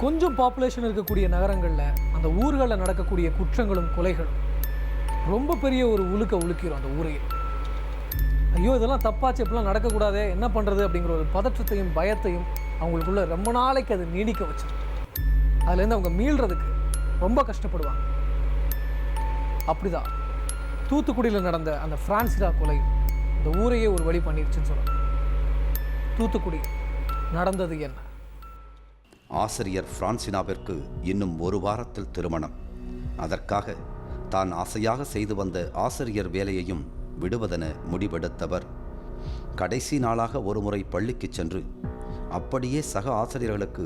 கொஞ்சம் பாப்புலேஷன் இருக்கக்கூடிய நகரங்களில் அந்த ஊர்களில் நடக்கக்கூடிய குற்றங்களும் கொலைகளும் ரொம்ப பெரிய ஒரு உலுக்கிறோம் அந்த ஊரையே. ஐயோ இதெல்லாம் தப்பாச்சு, இப்படிலாம் நடக்கக்கூடாதே, என்ன பண்ணுறது அப்படிங்கிற ஒரு பதற்றத்தையும் பயத்தையும் அவங்களுக்குள்ள ரொம்ப நாளைக்கு அது நீடிக்க வச்சிடும். அதுலேருந்து அவங்க மீள்றதுக்கு ரொம்ப கஷ்டப்படுவாங்க. அப்படிதான் தூத்துக்குடியில் நடந்த அந்த பிரான்சினா கொலை இந்த ஊரையே ஒரு வழி பண்ணிடுச்சுன்னு சொல்லலாம். தூத்துக்குடி நடந்தது என்ன? ஆசிரியர் பிரான்சினாவிற்கு இன்னும் ஒரு வாரத்தில் திருமணம். அதற்காக தான் ஆசையாக செய்து வந்த ஆசிரியர் வேலையையும் விடுவதென முடிவெடுத்தவர் கடைசி நாளாக ஒருமுறை பள்ளிக்கு சென்று அப்படியே சக ஆசிரியர்களுக்கு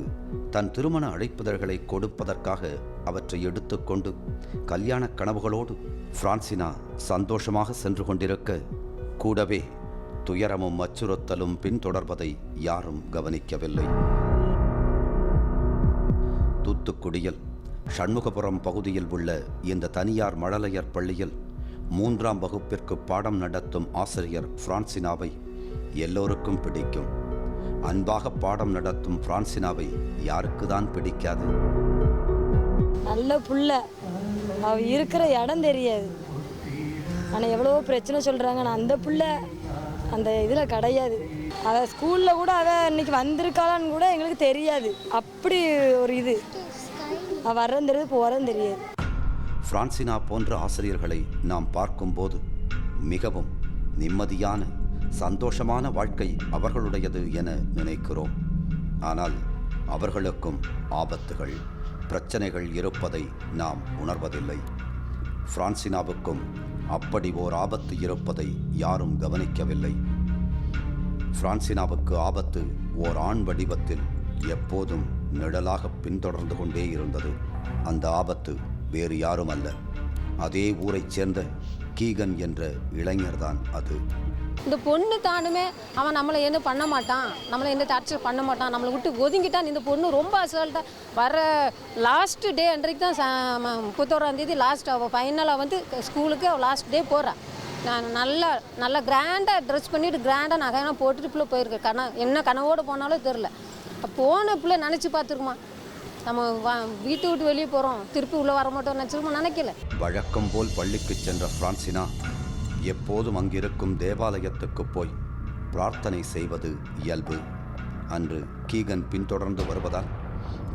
தன் திருமண அழைப்புதழ்களை கொடுப்பதற்காக அவற்றை எடுத்துக்கொண்டு கல்யாண கனவுகளோடு பிரான்சினா சந்தோஷமாக சென்று கொண்டிருக்க கூடவே துயரமும் அச்சுறுத்தலும் பின்தொடர்வதை யாரும் கவனிக்கவில்லை. தூத்துக்குடியில் சண்முகபுரம் பகுதியில் உள்ள இந்த தனியார் மழலையர் பள்ளியில் 3ஆம் வகுப்பிற்கு பாடம் நடத்தும் ஆசிரியர் பிரான்சினாவை எல்லோருக்கும் பிடிக்கும். அன்பாக பாடம் நடத்தும் பிரான்சினாவை யாருக்கு தான் பிடிக்காது? நல்ல புள்ள, அவ இருக்கிற இடம் தெரியாது. ஆனால் எவ்வளவோ பிரச்சனை சொல்கிறாங்க. நான் அந்த புள்ள அந்த இதில் கிடையாது. அவள் ஸ்கூலில் கூட அவள் இன்னைக்கு வந்திருக்காளான்னு கூட எங்களுக்கு தெரியாது. அப்படி ஒரு இது அவள் வர்றதும் தெரியாது, போகிறதும் தெரியாது. பிரான்சினா போன்ற ஆசிரியர்களை நாம் பார்க்கும்போது மிகவும் நிம்மதியான சந்தோஷமான வாழ்க்கை அவர்களுடையது என நினைக்கிறோம். ஆனால் அவர்களுக்கும் ஆபத்துகள், பிரச்சனைகள் இருப்பதை நாம் உணர்வதில்லை. பிரான்சினாவுக்கும் அப்படி ஓர் ஆபத்து இருப்பதை யாரும் கவனிக்கவில்லை. பிரான்சினாவுக்கு ஆபத்து ஓர் ஆண் வடிவத்தில் எப்போதும் நிழலாக பின்தொடர்ந்து கொண்டே இருந்தது. அந்த ஆபத்து வேறு யாரும் அல்ல, அதே ஊரைச் சேர்ந்த கீகன் என்ற இளைஞர்தான் அது. இந்த பொண்ணு தானுமே அவன் நம்மளை என்ன பண்ண மாட்டான், நம்மளை என்ன டார்ச்சர் பண்ண மாட்டான், நம்மளை விட்டு ஒதுங்கிட்டான். இந்த பொண்ணு ரொம்ப அசால்ட்டாக வர லாஸ்ட் டே அன்றைக்கு தான் 31ஆம் தேதி லாஸ்ட் அவள் ஃபைனலாக வந்து ஸ்கூலுக்கு அவள் லாஸ்ட் டே போகிறான். நான் நல்லா கிராண்டாக ட்ரெஸ் பண்ணிவிட்டு கிராண்டாக நகையெல்லாம் போட்டுட்டு பிள்ளை போயிருக்கேன். என்ன கனவோடு போனாலும் தெரில. போன பிள்ளை நினச்சி பார்த்துருக்குமா, நம்ம வீட்டு விட்டு வெளியே போகிறோம் திருப்பி உள்ளே வர மாட்டோம் நினக்கல. வழக்கம் போல் பள்ளிக்கு சென்ற பிரான்சினா எப்போதும் அங்கிருக்கும் தேவாலயத்துக்கு போய் பிரார்த்தனை செய்வது இயல்பு. அன்று கீகன் பின்தொடர்ந்து வருவதால்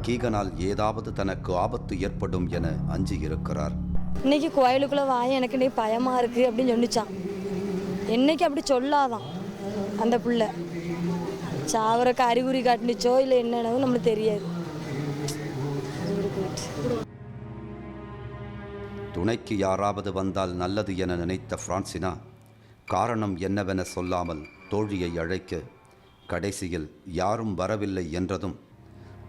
கீகனால் ஏதாவது தனக்கு ஆபத்து ஏற்படும் என அஞ்சி இருக்கிறார். இன்னைக்கு கோயிலுக்குள்ளே வாய் எனக்கு இன்னைக்கு பயமாக இருக்குது அப்படின்னு சொன்னிச்சான். என்னைக்கு அப்படி சொல்லாதான் அந்த பிள்ளை. சாவரக்கு அறிகுறி காட்டுனுச்சோ இல்லை என்னன்னு நம்மளுக்கு தெரியாது. துணைக்கு யாராவது வந்தால் நல்லது என நினைத்த பிரான்சினா காரணம் என்னவென சொல்லாமல் தோழியை அழைக்க கடைசியில் யாரும் வரவில்லை என்றதும்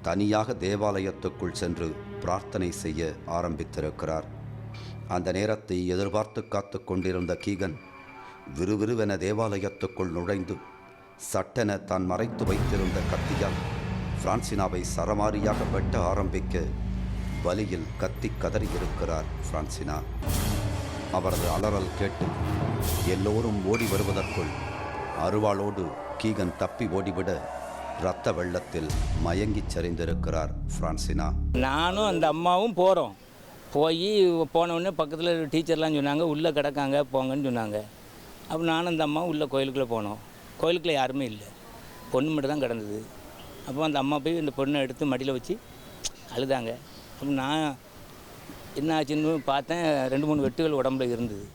தனியாக தேவாலயத்துக்குள் சென்று பிரார்த்தனை செய்ய ஆரம்பித்திருக்கிறார். அந்த நேரத்தை எதிர்பார்த்து காத்து கொண்டிருந்த கீகன் விறுவிறுவென தேவாலயத்துக்குள் நுழைந்து சட்டென தான் மறைத்து வைத்திருந்த கத்தியால் பிரான்சினாவை சரமாரியாக வெட்ட ஆரம்பிக்க வலியில் கத்தி கதறியிருக்கிறார் பிரான்சினா. அவரது அலறல் கேட்டு எல்லோரும் ஓடி வருவதற்குள் அருவாளோடு கீகன் தப்பி ஓடிவிட இரத்த வெள்ளத்தில் மயங்கிச் சரிந்திருக்கிறார் பிரான்சினா. நானும் அந்த அம்மாவும் போகிறோம். போனவுடனே பக்கத்தில் டீச்சர்லாம் சொன்னாங்க உள்ளே கிடக்காங்க போங்கன்னு சொன்னாங்க. அப்போ நானும் அந்த அம்மாவும் உள்ளே கோயிலுக்குள்ளே போனோம். கோயிலுக்குள்ளே யாருமே இல்லை, பொண்ணு மட்டும் தான் கிடந்தது. அப்போ அந்த அம்மா போய் இந்த பொண்ணை எடுத்து மடியில் வச்சு அழுதாங்க. அப்போ நான் என்ன ஆச்சுன்னு பார்த்தேன், 2-3 வெட்டுகள் உடம்புல இருந்தது.